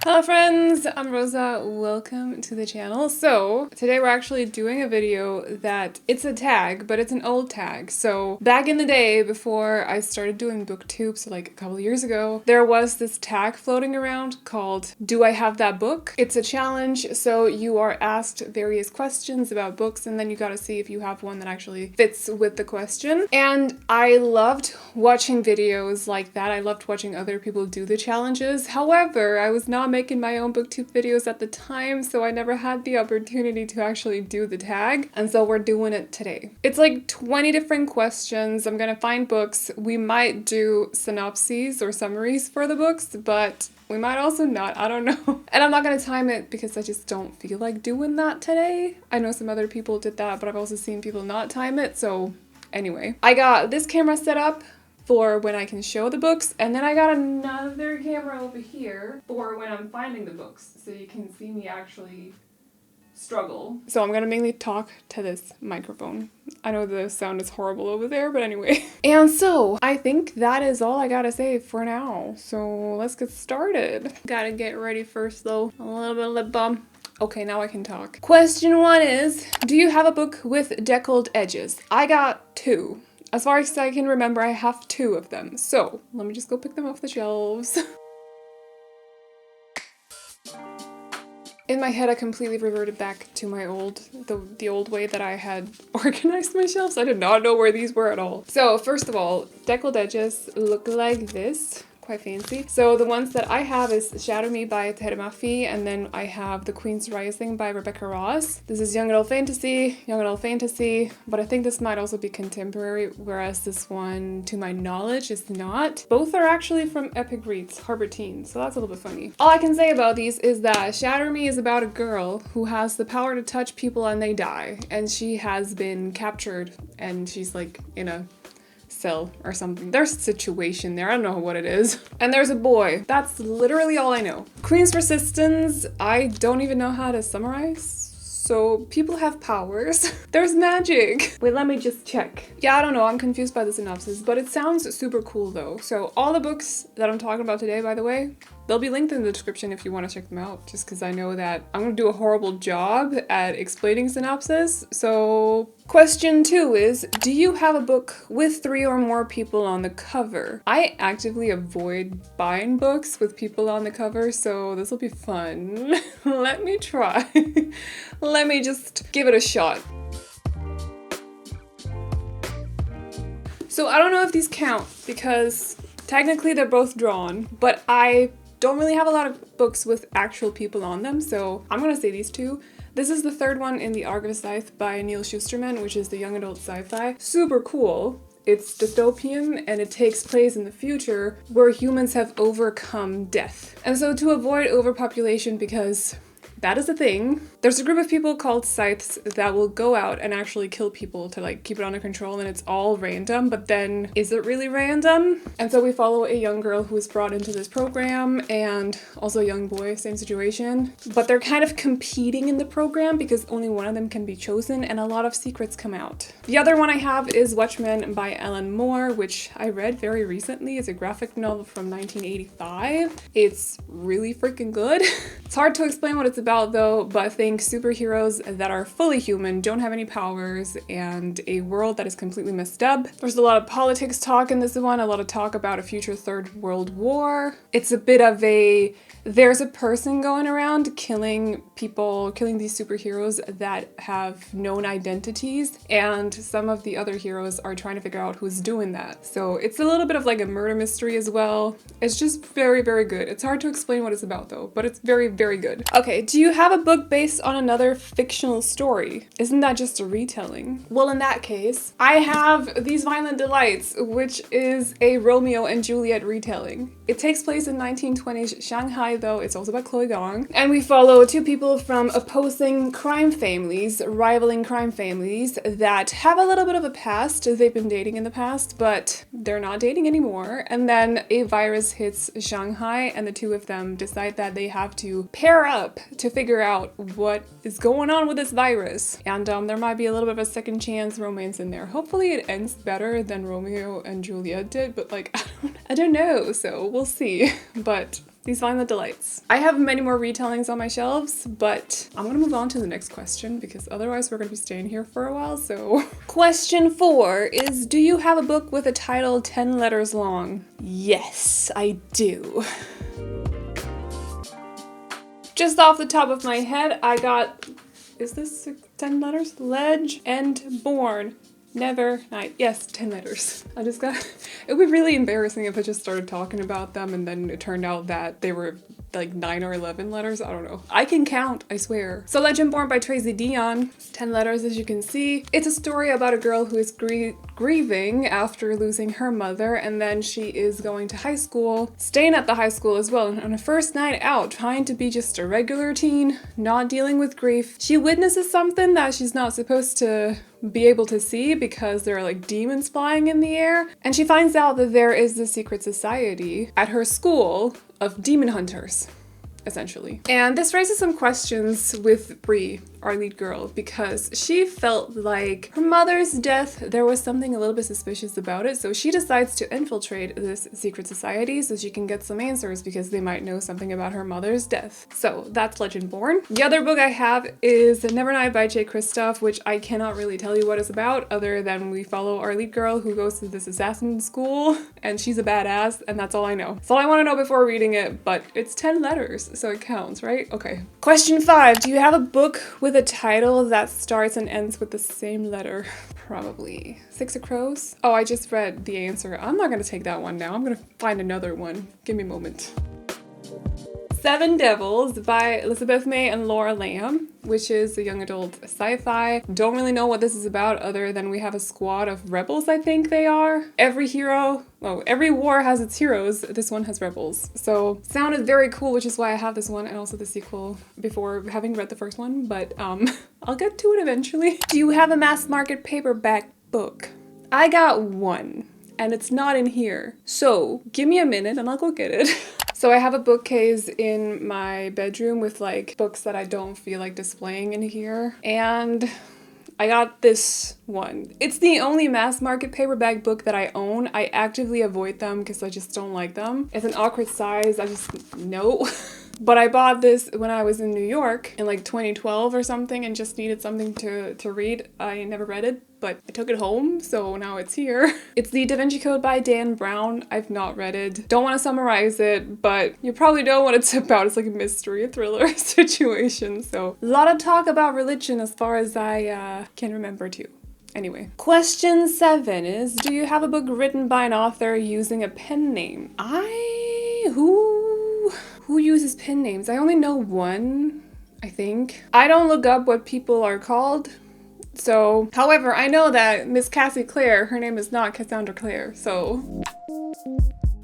Hello friends, I'm Rosa, welcome to the channel. So today we're actually doing a video that it's a tag, but it's an old tag. So back in the day before I started doing booktube, so like a couple of years ago, there was this tag floating around called Do I Have That Book? It's a challenge, so you are asked various questions about books and then you gotta see if you have one that actually fits with the question. And I loved watching videos like that. I loved watching other people do the challenges. However, I was not making my own booktube videos at the time, so I never had the opportunity to actually do the tag, and so we're doing it today. It's like 20 different questions. I'm gonna find books. We might do synopses or summaries for the books, but we might also not, I don't know. And I'm not gonna time it because I just don't feel like doing that today. I know some other people did that, but I've also seen people not time it, so anyway. I got this camera set up for when I can show the books, and then I got another camera over here for when I'm finding the books, so you can see me actually struggle. So I'm gonna mainly talk to this microphone. I know the sound is horrible over there, but anyway. And so I think that is all I gotta say for now. So let's get started. Gotta get ready first though. A little bit of lip balm. Okay, now I can talk. Question 1 is, do you have a book with deckled edges? I got 2. As far as I can remember, I have 2 of them. So let me just go pick them off the shelves. In my head, I completely reverted back to my the old way that I had organized my shelves. I did not know where these were at all. So first of all, deckled edges look like this. Quite fancy. So the ones that I have is Shadow Me by Teremafi, and then I have The Queen's Rising by Rebecca Ross. This is young adult fantasy, but I think this might also be contemporary, whereas this one, to my knowledge, is not. Both are actually from Epic Reads, Harbor Teen, so that's a little bit funny. All I can say about these is that Shadow Me is about a girl who has the power to touch people and they die, and she has been captured, and she's like in a cell or something. There's a situation there, I don't know what it is. And there's a boy. That's literally all I know. Queen's Resistance, I don't even know how to summarize. So people have powers. There's magic. Wait, let me just check. Yeah, I don't know, I'm confused by the synopsis, but it sounds super cool though. So all the books that I'm talking about today, by the way, they'll be linked in the description if you want to check them out, just because I know that I'm going to do a horrible job at explaining synopsis. So question 2 is, do you have a book with 3 or more people on the cover? I actively avoid buying books with people on the cover, so this will be fun. Let me try. Let me just give it a shot. So I don't know if these count because technically they're both drawn, but I don't really have a lot of books with actual people on them, so I'm gonna say these 2. This is the 3rd one in the Arc of a Scythe by Neil Shusterman, which is the young adult sci-fi. Super cool. It's dystopian and it takes place in the future where humans have overcome death. And so to avoid overpopulation, because that is a thing, there's a group of people called scythes that will go out and actually kill people to like keep it under control, and it's all random, but then is it really random? And so we follow a young girl who is brought into this program, and also a young boy, same situation. But they're kind of competing in the program because only one of them can be chosen, and a lot of secrets come out. The other one I have is Watchmen by Ellen Moore, which I read very recently. It's a graphic novel from 1985. It's really freaking good. It's hard to explain what it's about though, but think superheroes that are fully human, don't have any powers, and a world that is completely messed up. There's a lot of politics talk in this one, a lot of talk about a future 3rd World War. It's a bit of there's a person going around killing people, killing these superheroes that have known identities, and some of the other heroes are trying to figure out who's doing that. So it's a little bit of like a murder mystery as well. It's just very, very good. It's hard to explain what it's about though, but it's very, very good. Okay, do you have a book based on another fictional story? Isn't that just a retelling? Well, in that case, I have These Violent Delights, which is a Romeo and Juliet retelling. It takes place in 1920s Shanghai though. It's also by Chloe Gong. And we follow 2 people from opposing crime families, rivaling crime families that have a little bit of a past. They've been dating in the past, but they're not dating anymore. And then a virus hits Shanghai and the 2 of them decide that they have to pair up to figure out what is going on with this virus. And there might be a little bit of a second chance romance in there. Hopefully it ends better than Romeo and Juliet did, but like, I don't know, so we'll see. But these Violent Delights. I have many more retellings on my shelves, but I'm gonna move on to the next question because otherwise we're gonna be staying here for a while, so. Question 4 is, do you have a book with a title 10 letters long? Yes, I do. Just off the top of my head, I got, is this 10 letters? Ledge and Born. Never night. Yes, 10 letters. I just got, it would be really embarrassing if I just started talking about them and then it turned out that they were like 9 or 11 letters. I don't know. I can count, I swear. So Legend Born by Tracy Dion, 10 letters as you can see. It's a story about a girl who is grieving after losing her mother, and then she is going to high school, staying at the high school as well. And on her first night out, trying to be just a regular teen, not dealing with grief, she witnesses something that she's not supposed to be able to see because there are like demons flying in the air. And she finds out that there is this secret society at her school of demon hunters, essentially. And this raises some questions with Bree, our lead girl, because she felt like her mother's death, there was something a little bit suspicious about it, so she decides to infiltrate this secret society so she can get some answers because they might know something about her mother's death. So that's Legend Born. The other book I have is Nevernight by Jay Kristoff, which I cannot really tell you what it's about other than we follow our lead girl who goes to this assassin school and she's a badass, and that's all I know. That's all I want to know before reading it, but it's 10 letters, so it counts, right? Okay. Question 5. Do you have a book with a title that starts and ends with the same letter? Probably. Six of Crows? Oh, I just read the answer. I'm not gonna take that one now. I'm gonna find another one. Give me a moment. Seven Devils by Elizabeth May and Laura Lamb, which is a young adult sci-fi. Don't really know what this is about other than we have a squad of rebels, I think they are. Every war has its heroes. This one has rebels. So sounded very cool, which is why I have this one and also the sequel before having read the first one, but I'll get to it eventually. Do you have a mass market paperback book? I got one, and it's not in here. So give me a minute and I'll go get it. So I have a bookcase in my bedroom with like books that I don't feel like displaying in here. And I got this one. It's the only mass market paperback book that I own. I actively avoid them because I just don't like them. It's an awkward size. I just, no. But I bought this when I was in New York in like 2012 or something and just needed something to read. I never read it, but I took it home, so now it's here. It's the Da Vinci Code by Dan Brown. I've not read it. Don't want to summarize it, but you probably know what it's about. It's like a mystery, thriller situation. So a lot of talk about religion as far as I can remember too. Anyway, question 7 is, do you have a book written by an author using a pen name? Who uses pen names? I only know one, I think. I don't look up what people are called. So, however, I know that Miss Cassie Clare, her name is not Cassandra Clare, so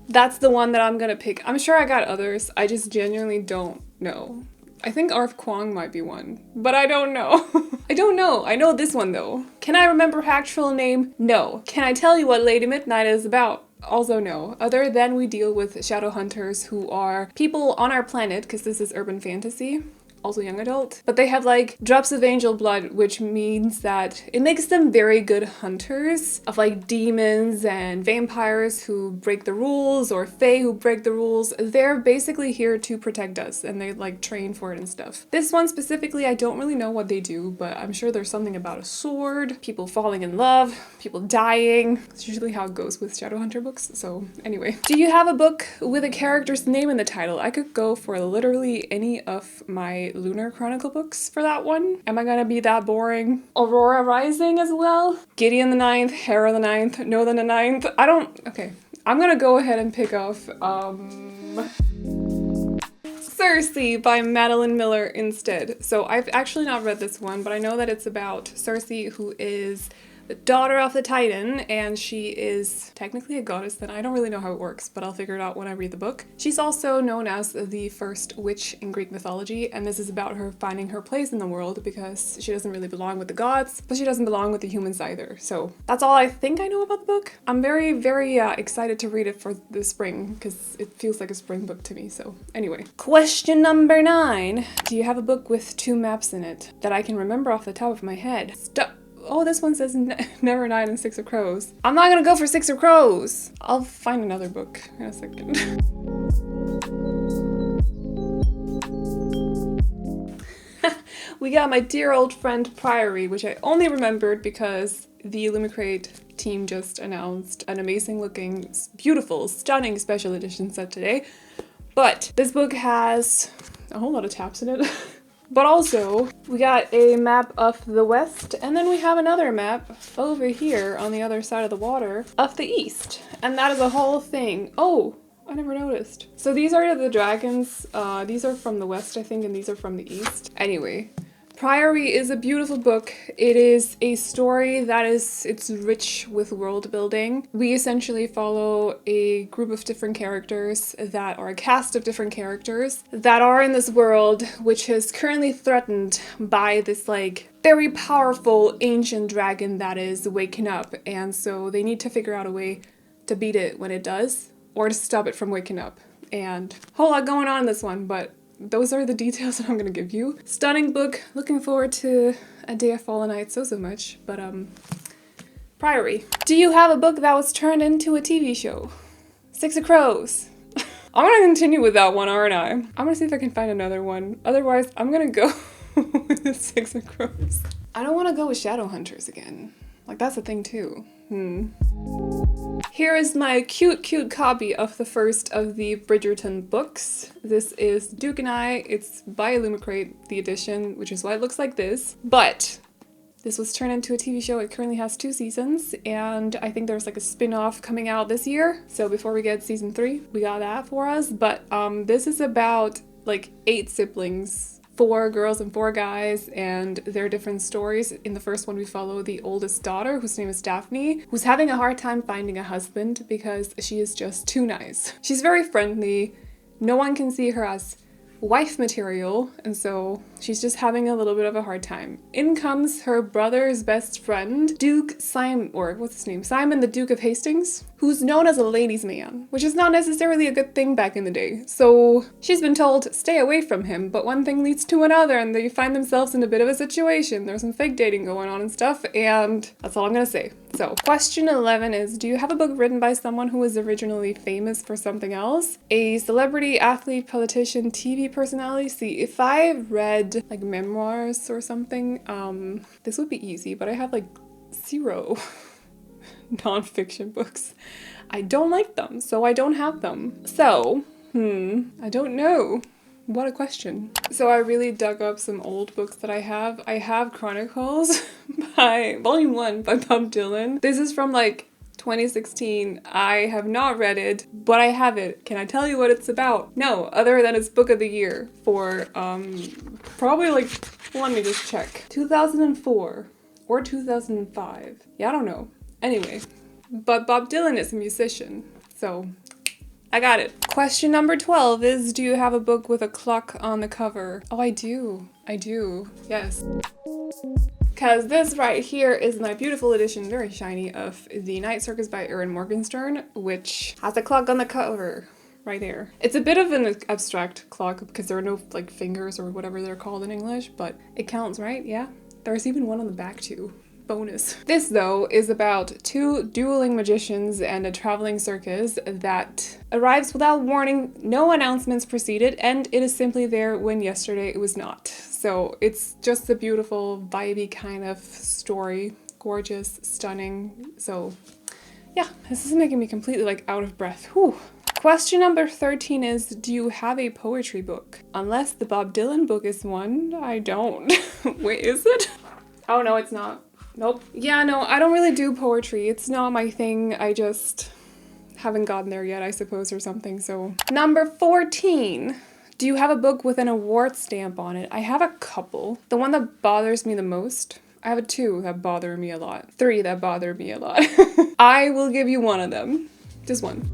that's the one that I'm gonna pick. I'm sure I got others, I just genuinely don't know. I think Arf Kwong might be one, but I don't know. I don't know. I know this one though. Can I remember her actual name? No. Can I tell you what Lady Midnight is about? Also no. Other than we deal with shadow hunters who are people on our planet, because this is urban fantasy. Also young adult, but they have like drops of angel blood, which means that it makes them very good hunters of like demons and vampires who break the rules, or fae who break the rules. They're basically here to protect us and they like train for it and stuff. This one specifically, I don't really know what they do, but I'm sure there's something about a sword, people falling in love, people dying. It's usually how it goes with Shadowhunter books. So anyway, do you have a book with a character's name in the title? I could go for literally any of my Lunar Chronicle books for that one. Am I gonna be that boring? Aurora Rising as well? Gideon the Ninth, Hera the Ninth, Nothan the Ninth. Okay. I'm gonna go ahead and pick off, Cersei by Madeline Miller instead. So I've actually not read this one, but I know that it's about Cersei, who is the daughter of the Titan, and she is technically a goddess. Then I don't really know how it works, but I'll figure it out when I read the book. She's also known as the first witch in Greek mythology, and this is about her finding her place in the world because she doesn't really belong with the gods, but she doesn't belong with the humans either. So that's all I think I know about the book. I'm very, very excited to read it for the spring because it feels like a spring book to me. So anyway, question number 9. Do you have a book with 2 maps in it that I can remember off the top of my head? Oh, this one says Never Night and Six of Crows. I'm not gonna go for Six of Crows. I'll find another book in a second. We got my dear old friend Priory, which I only remembered because the Illumicrate team just announced an amazing looking, beautiful, stunning special edition set today. But this book has a whole lot of taps in it. But also, we got a map of the west, and then we have another map over here on the other side of the water of the east. And that is a whole thing. Oh, I never noticed. So these are the dragons. These are from the west, I think, and these are from the east. Anyway, Priory is a beautiful book. It is a story that it's rich with world building. We essentially follow a group of different characters that are a cast of different characters that are in this world, which is currently threatened by this like very powerful ancient dragon that is waking up. And so they need to figure out a way to beat it when it does, or to stop it from waking up. And a whole lot going on in this one, but those are the details that I'm gonna give you. Stunning book. Looking forward to A Day of Fallen Night so much. But Priory. Do you have a book that was turned into a TV show? Six of Crows. I'm gonna continue with that one, aren't I? I'm gonna see if I can find another one. Otherwise, I'm gonna go with the Six of Crows. I don't want to go with Shadowhunters again. Like, that's a thing too. Here is my cute copy of the first of the Bridgerton books. This is Duke and I. It's by Illumicrate, the edition, which is why it looks like this. But this was turned into a TV show. It currently has 2 seasons, and I think there's like a spin-off coming out this year. So before we get season 3, we got that for us. But this is about like 8 siblings. 4 girls and 4 guys, and their different stories. In the first one, we follow the oldest daughter, whose name is Daphne, who's having a hard time finding a husband because she is just too nice. She's very friendly. No one can see her as wife material, and so she's just having a little bit of a hard time. In comes her brother's best friend, Duke Simon, or what's his name? Simon the Duke of Hastings, who's known as a ladies' man, which is not necessarily a good thing back in the day. So she's been told, stay away from him, but one thing leads to another, and they find themselves in a bit of a situation. There's some fake dating going on and stuff, and that's all I'm gonna say. So, question 11 is, do you have a book written by someone who was originally famous for something else? A celebrity, athlete, politician, TV personality? See, if I read like memoirs or something, this would be easy, but I have like 0 nonfiction books. I don't like them, so I don't have them. So, I don't know. What a question. So I really dug up some old books that I have. I have Chronicles by Volume 1 by Bob Dylan. This is from like 2016. I have not read it, but I have it. Can I tell you what it's about? No, other than it's book of the year for probably like, let me just check. 2004 or 2005. Yeah, I don't know. Anyway, but Bob Dylan is a musician, so I got it. Question number 12 is, do you have a book with a clock on the cover? Oh, I do. I do. Yes. Because this right here is my beautiful edition, very shiny, of The Night Circus by Erin Morgenstern, which has a clock on the cover right there. It's a bit of an abstract clock because there are no like fingers or whatever they're called in English, but it counts, right? Yeah. There's even one on the back too. Bonus. This, though, is about 2 dueling magicians and a traveling circus that arrives without warning, no announcements preceded, and it is simply there when yesterday it was not. So it's just a beautiful, vibey kind of story. Gorgeous, stunning. So yeah, this is making me completely like out of breath. Whew. Question number 13 is, do you have a poetry book? Unless the Bob Dylan book is one, I don't. Wait, is it? Oh no, it's not. Nope. Yeah, no, I don't really do poetry. It's not my thing. I just haven't gotten there yet, I suppose, or something, so. Number 14. Do you have a book with an award stamp on it? I have a couple. The one that bothers me the most I have a 2 that bother me a lot. 3 that bother me a lot. I will give you one of them. Just one.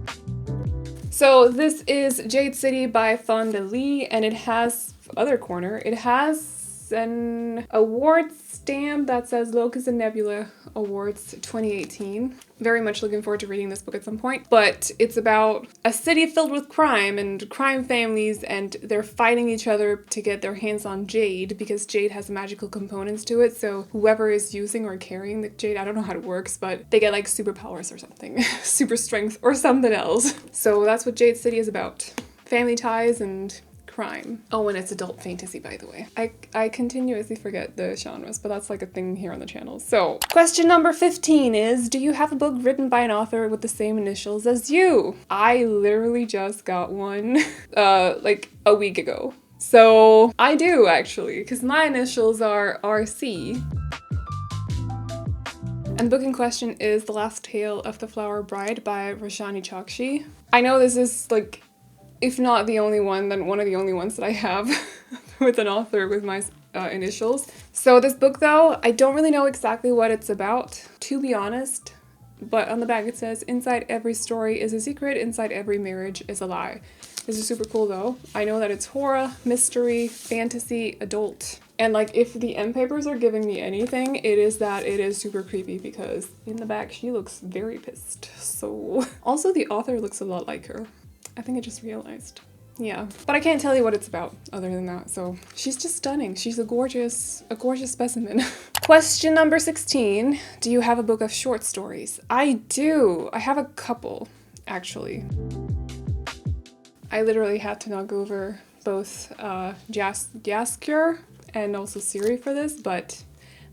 So this is Jade City by Fonda Lee, and it has, other corner, it has an award stamp that says Locus and Nebula Awards 2018. Very much looking forward to reading this book at some point. But it's about a city filled with crime and crime families, and they're fighting each other to get their hands on Jade because Jade has magical components to it. So whoever is using or carrying the Jade, I don't know how it works, but they get like superpowers or something. Super strength or something else. So that's what Jade City is about. Family ties and crime. Oh, and it's adult fantasy, by the way. I continuously forget the genres, but that's like a thing here on the channel. So, question number 15 is, do you have a book written by an author with the same initials as you? I literally just got one, like a week ago. So, I do actually, because my initials are RC. And the book in question is The Last Tale of the Flower Bride by Rajani Chokshi. I know this is like, if not the only one, then one of the only ones that I have with an author with my initials. So this book though, I don't really know exactly what it's about, to be honest, but on the back it says, inside every story is a secret, inside every marriage is a lie. This is super cool though. I know that it's horror, mystery, fantasy, adult. And like if the end papers are giving me anything, it is that it is super creepy because in the back she looks very pissed. So also the author looks a lot like her. I think I just realized. Yeah, but I can't tell you what it's about other than that. So she's just stunning. She's a gorgeous specimen. Question number 16. Do you have a book of short stories? I do. I have a couple, actually. I literally had to knock over both Jaskier and also Siri for this, but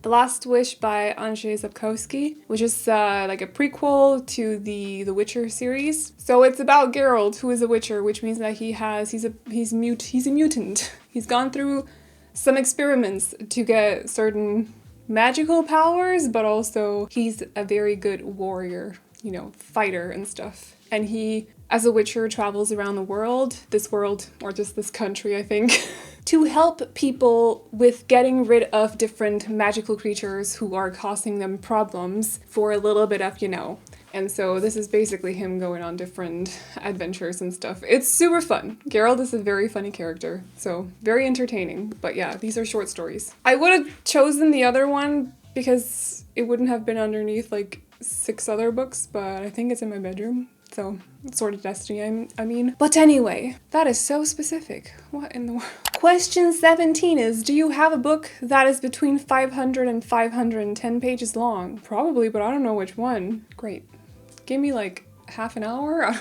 The Last Wish by Andrzej Sapkowski, which is like a prequel to the Witcher series. So it's about Geralt, who is a Witcher, which means that he's a mutant. He's gone through some experiments to get certain magical powers, but also he's a very good warrior, you know, fighter and stuff. And he, as a Witcher, travels around the world, or just this country, I think, to help people with getting rid of different magical creatures who are causing them problems for a little bit of, you know. And so this is basically him going on different adventures and stuff. It's super fun. Geralt is a very funny character, so very entertaining. But yeah, these are short stories. I would have chosen the other one because it wouldn't have been underneath like 6 other books, but I think it's in my bedroom. So, Sword of Destiny, I mean. But anyway, that is so specific. What in the world? Question 17 is, do you have a book that is between 500 and 510 pages long? Probably, but I don't know which one. Great. Give me like half an hour?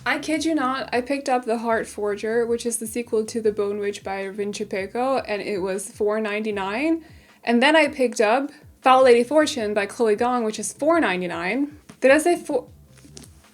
I kid you not, I picked up The Heart Forger, which is the sequel to The Bone Witch by Vinci Pecco, and it was $4.99. And then I picked up Foul Lady Fortune by Chloe Gong, which is $4.99. Did I say four?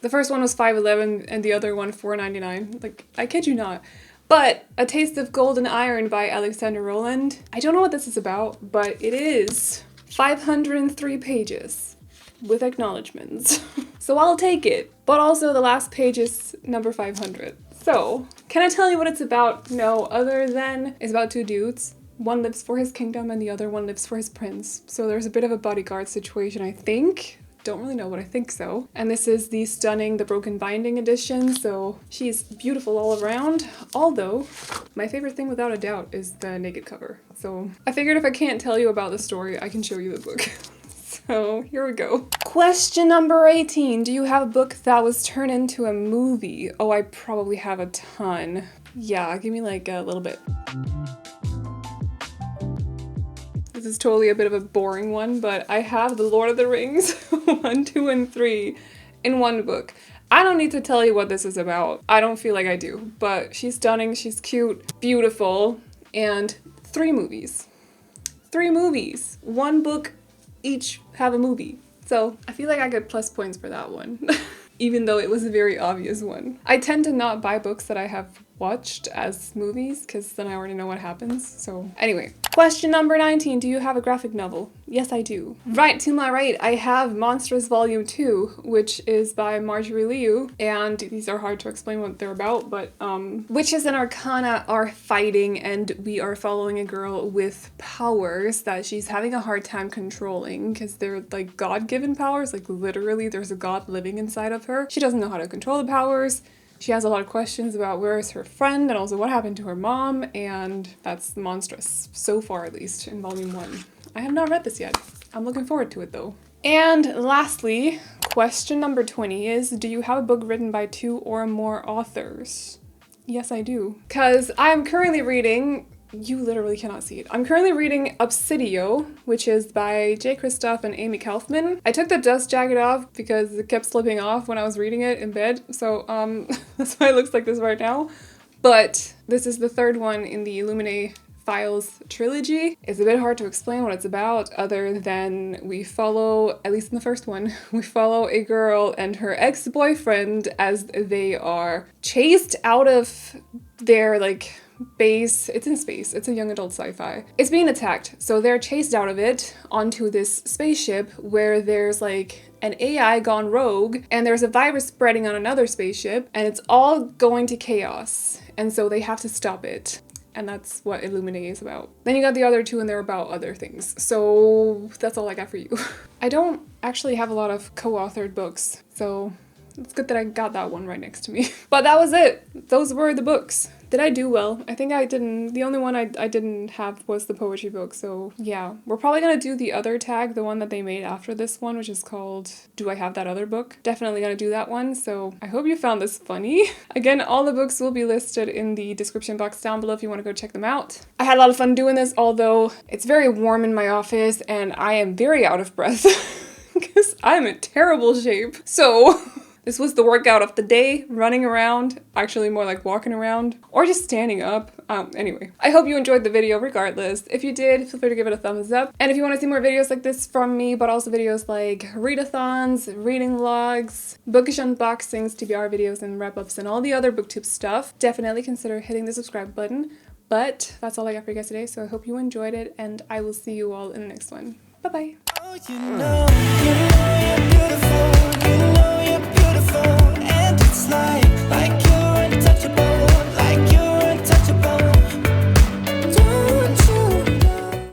The first one was $5.11 and the other one $4.99. Like, I kid you not. But A Taste of Golden Iron by Alexander Rowland. I don't know what this is about, but it is 503 pages with acknowledgements. So I'll take it. But also the last page is number 500. So, can I tell you what it's about? No, other than it's about 2 dudes. One lives for his kingdom and the other one lives for his prince. So there's a bit of a bodyguard situation, I think. Don't really know, but I think so. And this is the stunning The Broken Binding edition, so she's beautiful all around. Although, my favorite thing without a doubt is the naked cover. So I figured if I can't tell you about the story, I can show you the book. So here we go. Question number 18. Do you have a book that was turned into a movie? Oh, I probably have a ton. Yeah, give me like a little bit. This is totally a bit of a boring one, but I have The Lord of the Rings 1, 2, and 3 in one book. I don't need to tell you what this is about. I don't feel like I do, but she's stunning, she's cute, beautiful, and 3 movies. 3 movies. 1 book, each have a movie. So I feel like I get plus points for that one, even though it was a very obvious one. I tend to not buy books that I have watched as movies, because then I already know what happens. So anyway, question number 19. Do you have a graphic novel? Yes, I do. Right, to my right, I have Monstrous Volume 2, which is by Marjorie Liu, and these are hard to explain what they're about, but witches and arcana are fighting, and we are following a girl with powers that she's having a hard time controlling, because they're like God-given powers, like literally there's a god living inside of her. She doesn't know how to control the powers. She has a lot of questions about where is her friend and also what happened to her mom, and that's monstrous, so far at least, in volume 1. I have not read this yet. I'm looking forward to it though. And lastly, question number 20 is, do you have a book written by 2 or more authors? Yes, I do. Because I'm currently reading, you literally cannot see it. I'm currently reading Obsidio, which is by J. Kristoff and Amy Kaufman. I took the dust jacket off because it kept slipping off when I was reading it in bed. So that's why it looks like this right now. But this is the third one in the Illuminae Files trilogy. It's a bit hard to explain what it's about other than we follow, at least in the first one, we follow a girl and her ex-boyfriend as they are chased out of their like base. It's in space. It's a young adult sci-fi. It's being attacked. So they're chased out of it onto this spaceship where there's like an AI gone rogue and there's a virus spreading on another spaceship and it's all going to chaos. And so they have to stop it. And that's what Illuminae is about. Then you got the other 2 and they're about other things. So that's all I got for you. I don't actually have a lot of co-authored books, so it's good that I got that one right next to me. But that was it. Those were the books. Did I do well? I think I didn't. The only one I didn't have was the poetry book, so yeah. We're probably gonna do the other tag, the one that they made after this one, which is called Do I Have That Other Book? Definitely gonna do that one, so I hope you found this funny. Again, all the books will be listed in the description box down below if you want to go check them out. I had a lot of fun doing this, although it's very warm in my office and I am very out of breath because I'm in terrible shape. So this was the workout of the day, running around, actually more like walking around, or just standing up. Anyway, I hope you enjoyed the video regardless. If you did, feel free to give it a thumbs up. And if you want to see more videos like this from me, but also videos like readathons, reading vlogs, bookish unboxings, TBR videos, and wrap-ups, and all the other booktube stuff, definitely consider hitting the subscribe button. But that's all I got for you guys today, so I hope you enjoyed it, and I will see you all in the next one. Bye-bye. Oh, you know you're beautiful.